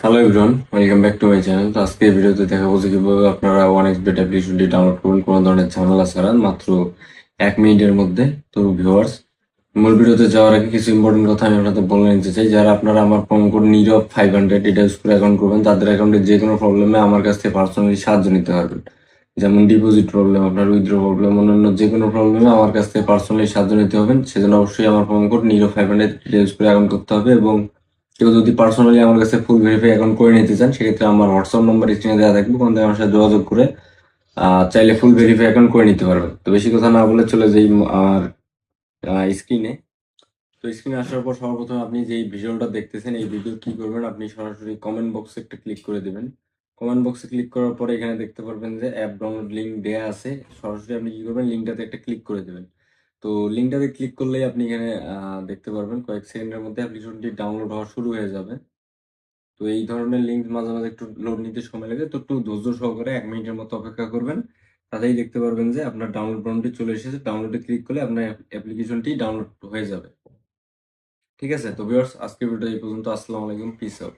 Hello everyone, welcome back to my channel. তো আজকে এই ভিডিওতে দেখাবো যে কিভাবে আপনারা ওয়ান এক্সবেট অ্যাপ্লিকেশনটি ডাউনলোড করবেন কোনো ধরনের ঝামেলা ছাড়া মাত্র 1 মিনিটের মধ্যে। তো ভিউয়ার্স, মূল ভিডিওতে যাওয়ার আগে কিছু ইম্পর্টেন্ট কথা আমি আপনাদের বলে নিতে চাই। যারা আপনারা আমার প্রোমো কোড নীরব 500 এটা ইউজ করে অ্যাকাউন্ট করবেন, তাদের অ্যাকাউন্টে যে কোনো প্রবলেমে আমার কাছ থেকে পার্সোনালি সাহায্য নিতে পারবেন। যেমন ডিপোজিট প্রবলেম, আপনার উইথড্র প্রবলেম, অন্যান্য যে কোনো প্রবলেমে আমার কাছ থেকে পার্সোনালি সাহায্য নিতে হবেন। সেজন্য অবশ্যই আমার প্রোমো কোড নীরব 500 এটা ইউজ করে অ্যাকাউন্ট করতে হবে। এবং কেউ যদি পার্সোনালি আমার কাছে ফুল ভেরিফাই অ্যাকাউন্ট করে নিতে চান, সেক্ষেত্রে আমার হোয়াটসঅ্যাপ নাম্বার স্ক্রিনে দেওয়া থাকবে, ওখান থেকে আমার সাথে যোগাযোগ করে চাইলে ফুল ভেরিফাই অ্যাকাউন্ট করে নিতে পারবেন। তো বেশি কথা না বলে চলে যাই আর স্ক্রিনে। তো স্ক্রিনে আসার পর সর্বপ্রথম আপনি যেই ভিডিওটা দেখতেছেন, এই ভিডিও কি করবেন, আপনি সরাসরি কমেন্ট বক্সে একটা ক্লিক করে দিবেন। কমেন্ট বক্সে ক্লিক করার পরে এখানে দেখতে পারবেন যে অ্যাপ ডাউনলোড লিঙ্ক দেয়া আছে। সরাসরি আপনি কি করবেন, লিঙ্কটাতে একটা ক্লিক করে দেবেন। তো লিঙ্কটাতে ক্লিক করলেই আপনি এখানে দেখতে পারবেন কয়েক সেকেন্ডের মধ্যে অ্যাপ্লিকেশনটি ডাউনলোড হওয়া শুরু হয়ে যাবে। তো এই ধরনের লিঙ্ক মাঝে মাঝে একটু লোড নিতে সময় লাগে, তো একটু ধৈর্য সহকারে 1 মিনিটের মতো অপেক্ষা করবেন। তাতেই দেখতে পারবেন যে আপনার ডাউনলোড বাটনটি চলে এসেছে। ডাউনলোডে ক্লিক করলে আপনার অ্যাপ্লিকেশনটি ডাউনলোড হয়ে যাবে। ঠিক আছে? তো ভিউয়ার্স, আজকের ভিডিও এই পর্যন্ত। আসসালামু আলাইকুম, পিস আউট।